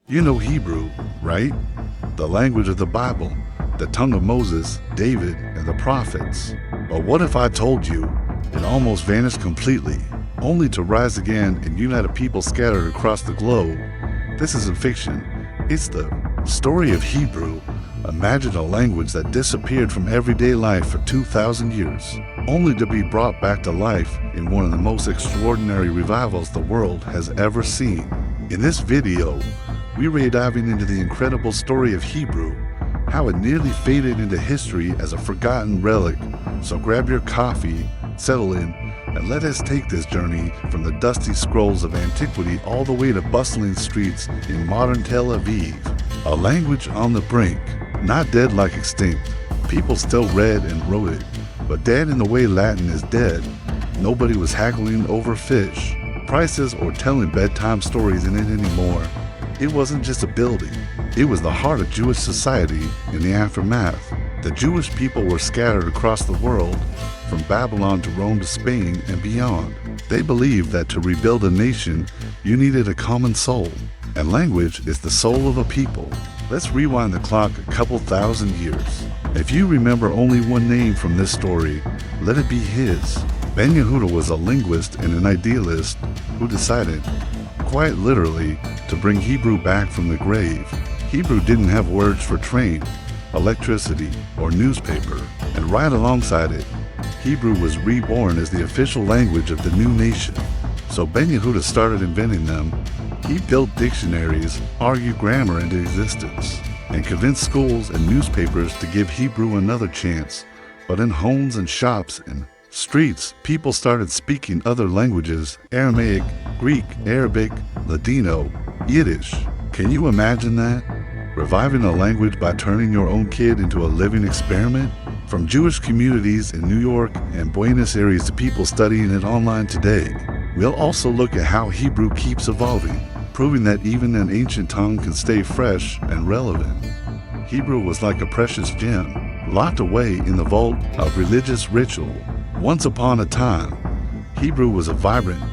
You know Hebrew, right? The language of the Bible, the tongue of Moses, David, and the prophets. But what if I told you it almost vanished completely, only to rise again and unite a people scattered across the globe? This isn't fiction. It's the story of Hebrew. Imagine a language that disappeared from everyday life for 2,000 years, only to be brought back to life in one of the most extraordinary revivals the world has ever seen. In this video, we're diving into the incredible story of Hebrew, how it nearly faded into history as a forgotten relic. So grab your coffee, settle in, and let us take this journey from the dusty scrolls of antiquity all the way to bustling streets in modern Tel Aviv. A language on the brink, not dead like extinct. People still read and wrote it, but dead in the way Latin is dead. Nobody was haggling over fish, prices, or telling bedtime stories in it anymore. It wasn't just a building, it was the heart of Jewish society in the aftermath. The Jewish people were scattered across the world, from Babylon to Rome to Spain and beyond. They believed that to rebuild a nation, you needed a common soul, and language is the soul of a people. Let's rewind the clock a couple thousand years. If you remember only one name from this story, let it be his. Ben-Yehuda was a linguist and an idealist who decided, quite literally, to bring Hebrew back from the grave. Hebrew didn't have words for train, electricity, or newspaper, and right alongside it, Hebrew was reborn as the official language of the new nation. So Ben-Yehuda started inventing them. He built dictionaries, argued grammar into existence, and convinced schools and newspapers to give Hebrew another chance. But in homes and shops and streets, people started speaking other languages: Aramaic, Greek, Arabic, Ladino, Yiddish. Can you imagine that? Reviving a language by turning your own kid into a living experiment? From Jewish communities in New York and Buenos Aires to people studying it online today. We'll also look at how Hebrew keeps evolving, proving that even an ancient tongue can stay fresh and relevant. Hebrew was like a precious gem, locked away in the vault of religious ritual. Once upon a time, Hebrew was a vibrant,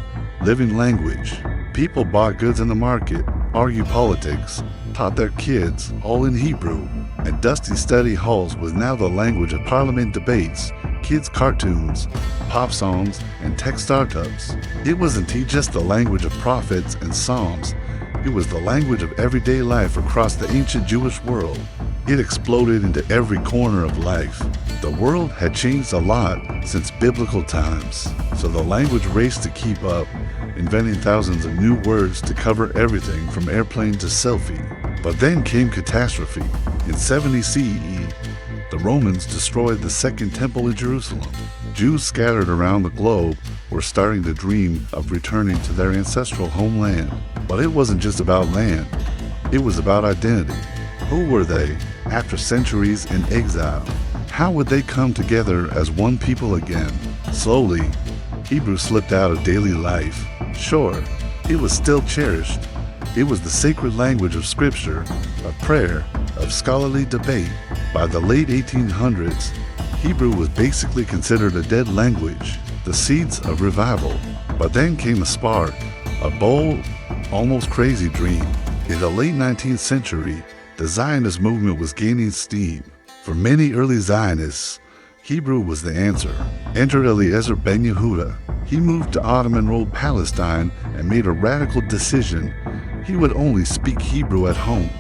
living language. People bought goods in the market, argued politics, taught their kids, all in Hebrew, and dusty study halls was now the language of parliament debates, kids' cartoons, pop songs, and tech startups. It wasn't just the language of prophets and psalms, it was the language of everyday life across the ancient Jewish world. It exploded into every corner of life. The world had changed a lot since biblical times, so the language raced to keep up, inventing thousands of new words to cover everything from airplane to selfie. But then came catastrophe. In 70 CE, the Romans destroyed the Second Temple in Jerusalem. Jews scattered around the globe were starting to dream of returning to their ancestral homeland. But it wasn't just about land, it was about identity. Who were they after centuries in exile? How would they come together as one people again? Slowly, Hebrew slipped out of daily life. Sure, it was still cherished. It was the sacred language of scripture, of prayer, of scholarly debate. By the late 1800s, Hebrew was basically considered a dead language, the seeds of revival. But then came a spark, a bold, almost crazy dream. In the late 19th century, the Zionist movement was gaining steam. For many early Zionists, Hebrew was the answer. Enter Eliezer Ben-Yehuda. He moved to Ottoman-ruled Palestine and made a radical decision. He would only speak Hebrew at home,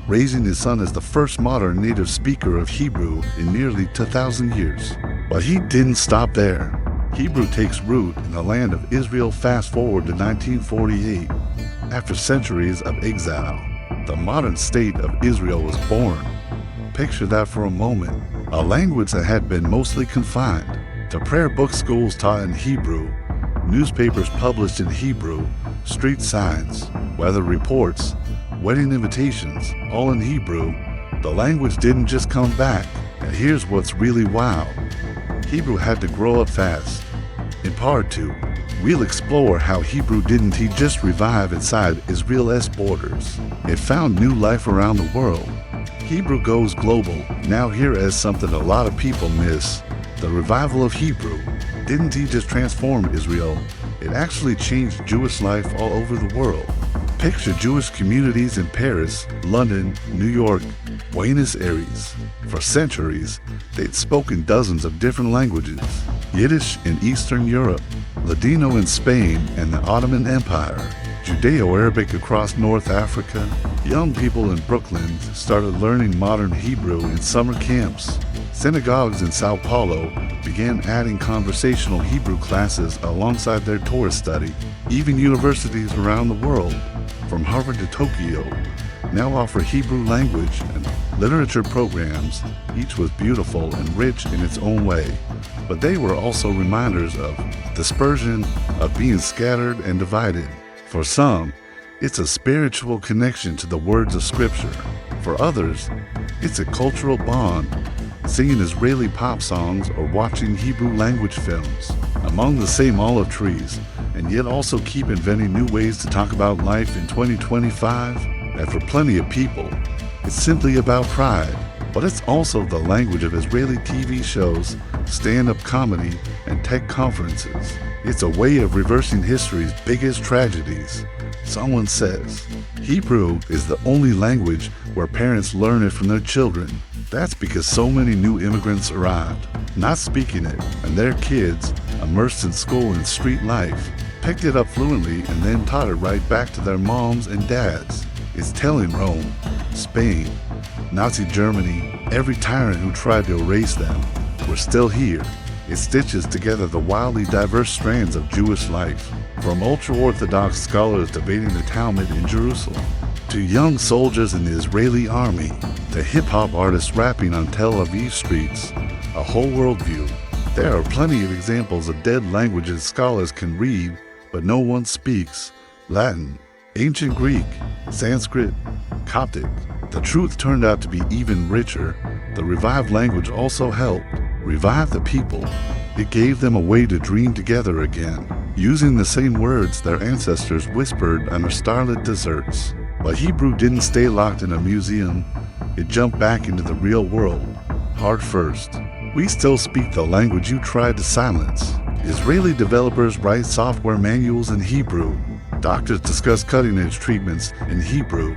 raising his son as the first modern native speaker of Hebrew in nearly 2,000 years. But he didn't stop there. Hebrew takes root in the land of Israel. Fast forward to 1948. After centuries of exile, the modern state of Israel was born. Picture that for a moment. A language that had been mostly confined to prayer book schools taught in Hebrew, newspapers published in Hebrew, street signs, weather reports, wedding invitations, all in Hebrew. The language didn't just come back. And here's what's really wild. Hebrew had to grow up fast. In part 2, we'll explore how Hebrew didn't just revive inside Israel's borders. It found new life around the world. Hebrew goes global. Now here is something a lot of people miss. The revival of Hebrew didn't just transform Israel, it actually changed Jewish life all over the world. Picture Jewish communities in Paris, London, New York, Buenos Aires. For centuries, they'd spoken dozens of different languages. Yiddish in Eastern Europe, Ladino in Spain and the Ottoman Empire, Judeo-Arabic across North Africa. Young people in Brooklyn started learning modern Hebrew in summer camps. Synagogues in Sao Paulo began adding conversational Hebrew classes alongside their Torah study. Even universities around the world, from Harvard to Tokyo, now offer Hebrew language and literature programs. Each was beautiful and rich in its own way, but they were also reminders of dispersion, of being scattered and divided. For some, it's a spiritual connection to the words of Scripture. For others, it's a cultural bond, singing Israeli pop songs or watching Hebrew language films among the same olive trees, and yet also keep inventing new ways to talk about life in 2025. And for plenty of people, it's simply about pride, but it's also the language of Israeli TV shows, stand-up comedy, and tech conferences. It's a way of reversing history's biggest tragedies. Someone says, Hebrew is the only language where parents learn it from their children. That's because so many new immigrants arrived, not speaking it, and their kids, immersed in school and street life, picked it up fluently and then taught it right back to their moms and dads. It's telling Rome, Spain, Nazi Germany, every tyrant who tried to erase them, we're still here. It stitches together the wildly diverse strands of Jewish life, from ultra-Orthodox scholars debating the Talmud in Jerusalem, to young soldiers in the Israeli army, to hip-hop artists rapping on Tel Aviv streets, a whole worldview. There are plenty of examples of dead languages scholars can read, but no one speaks. Latin, ancient Greek, Sanskrit, Coptic. The truth turned out to be even richer. The revived language also helped revive the people. It gave them a way to dream together again, using the same words their ancestors whispered on their starlit deserts. But Hebrew didn't stay locked in a museum. It jumped back into the real world, heart first. We still speak the language you tried to silence. Israeli developers write software manuals in Hebrew. Doctors discuss cutting-edge treatments in Hebrew.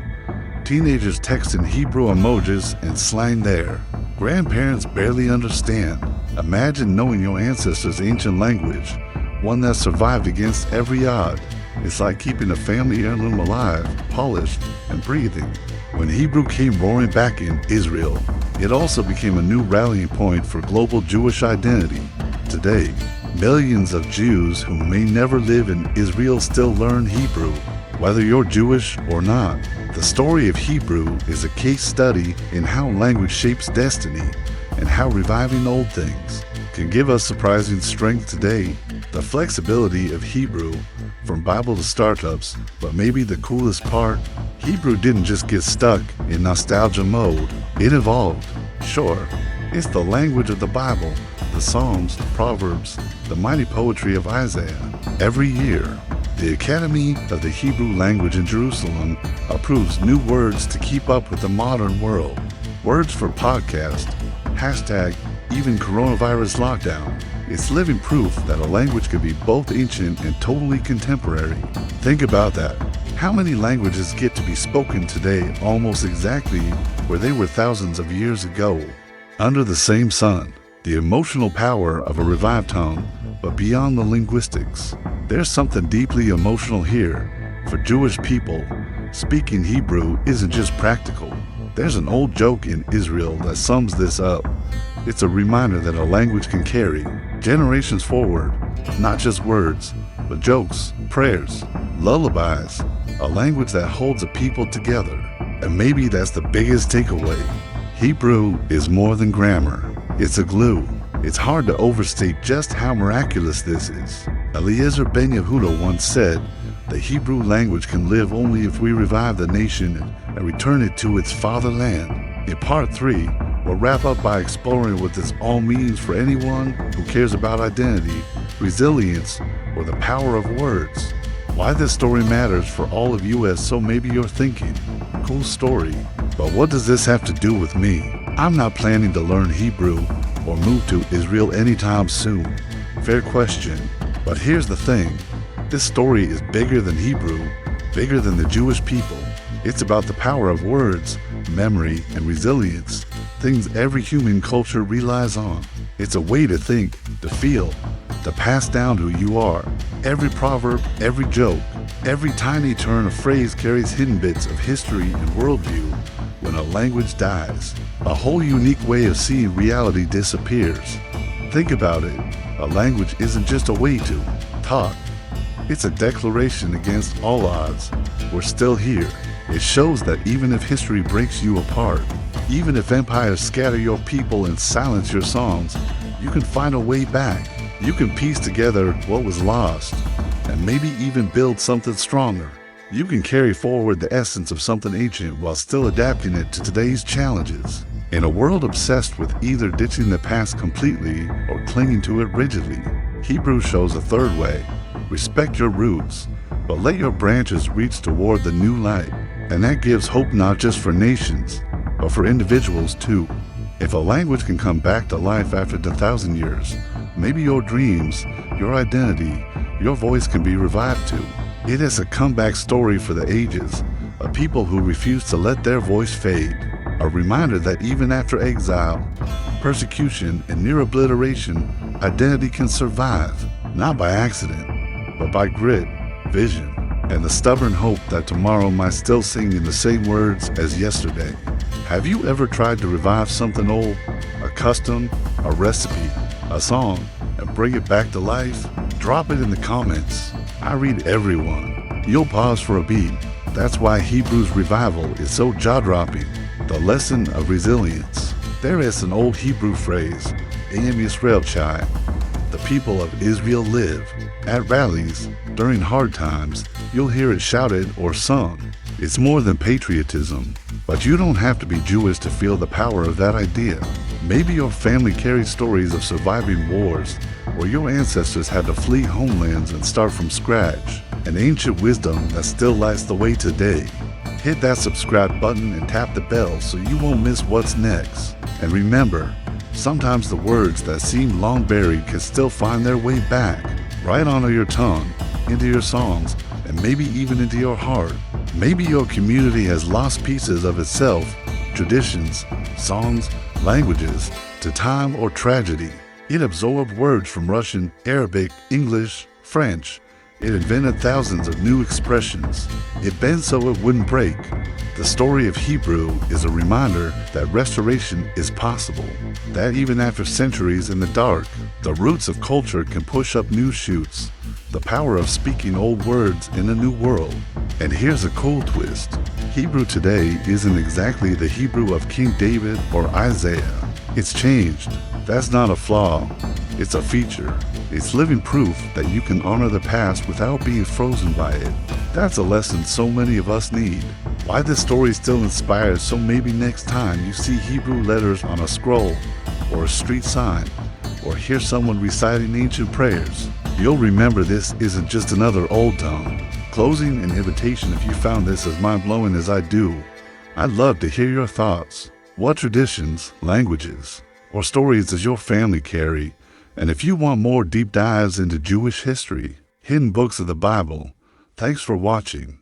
Teenagers text in Hebrew emojis and slang there. Grandparents barely understand. Imagine knowing your ancestors' ancient language, one that survived against every odd. It's like keeping a family heirloom alive, polished, and breathing. When Hebrew came roaring back in Israel, it also became a new rallying point for global Jewish identity. Today, millions of Jews who may never live in Israel still learn Hebrew, whether you're Jewish or not. The story of Hebrew is a case study in how language shapes destiny and how reviving old things can give us surprising strength today. The flexibility of Hebrew, from Bible to startups, but maybe the coolest part, Hebrew didn't just get stuck in nostalgia mode, it evolved. Sure, it's the language of the Bible, the Psalms, Proverbs, the mighty poetry of Isaiah. Every year, the Academy of the Hebrew Language in Jerusalem approves new words to keep up with the modern world. Words for podcast, hashtag, even coronavirus lockdown. It's living proof that a language could be both ancient and totally contemporary. Think about that. How many languages get to be spoken today almost exactly where they were thousands of years ago? Under the same sun, the emotional power of a revived tongue, but beyond the linguistics. There's something deeply emotional here. For Jewish people, speaking Hebrew isn't just practical. There's an old joke in Israel that sums this up. It's a reminder that a language can carry generations forward, not just words, but jokes, prayers, lullabies, a language that holds a people together. And maybe that's the biggest takeaway. Hebrew is more than grammar. It's a glue. It's hard to overstate just how miraculous this is. Eliezer Ben-Yehuda once said, the Hebrew language can live only if we revive the nation and return it to its fatherland. In part 3, we'll wrap up by exploring what this all means for anyone who cares about identity, resilience, or the power of words. Why this story matters for all of you, as so maybe you're thinking, cool story, but what does this have to do with me? I'm not planning to learn Hebrew or move to Israel anytime soon. Fair question, but here's the thing. This story is bigger than Hebrew. bigger than the Jewish people. It's about the power of words, memory, and resilience, things every human culture relies on. It's a way to think, to feel, to pass down who you are. Every proverb, every joke, every tiny turn of phrase carries hidden bits of history and worldview. When a language dies, a whole unique way of seeing reality disappears. Think about it. A language isn't just a way to talk. It's a declaration against all odds. We're still here. It shows that even if history breaks you apart, even if empires scatter your people and silence your songs, you can find a way back. You can piece together what was lost and maybe even build something stronger. You can carry forward the essence of something ancient while still adapting it to today's challenges. In a world obsessed with either ditching the past completely or clinging to it rigidly, Hebrew shows a third way. Respect your roots, but let your branches reach toward the new light. And that gives hope not just for nations, but for individuals too. If a language can come back to life after 2,000 years, maybe your dreams, your identity, your voice can be revived too. It is a comeback story for the ages, a people who refuse to let their voice fade, a reminder that even after exile, persecution, and near obliteration, identity can survive, not by accident, but by grit, vision, and the stubborn hope that tomorrow might still sing in the same words as yesterday. Have you ever tried to revive something old, a custom, a recipe, a song, and bring it back to life? Drop it in the comments. I read everyone. You'll pause for a beat. That's why Hebrew's revival is so jaw-dropping. The lesson of resilience. There is an old Hebrew phrase, Am Yisrael Chai. The people of Israel live. At rallies, during hard times, you'll hear it shouted or sung. It's more than patriotism, but you don't have to be Jewish to feel the power of that idea. Maybe your family carries stories of surviving wars, or your ancestors had to flee homelands and start from scratch, an ancient wisdom that still lights the way today. Hit that subscribe button and tap the bell so you won't miss what's next. And remember, sometimes the words that seem long buried can still find their way back, right onto your tongue, into your songs, and maybe even into your heart. Maybe your community has lost pieces of itself, traditions, songs, languages, to time or tragedy. It absorbed words from Russian, Arabic, English, French. It invented thousands of new expressions. It bent so it wouldn't break. The story of Hebrew is a reminder that restoration is possible, that even after centuries in the dark, the roots of culture can push up new shoots, the power of speaking old words in a new world. And here's a cool twist. Hebrew today isn't exactly the Hebrew of King David or Isaiah. It's changed. That's not a flaw. It's a feature. It's living proof that you can honor the past without being frozen by it. That's a lesson so many of us need. Why this story still inspires, so maybe next time you see Hebrew letters on a scroll or a street sign, or hear someone reciting ancient prayers, you'll remember this isn't just another old tongue. Closing an invitation if you found this as mind-blowing as I do. I'd love to hear your thoughts. What traditions, languages, or stories does your family carry? And if you want more deep dives into Jewish history, hidden books of the Bible, thanks for watching.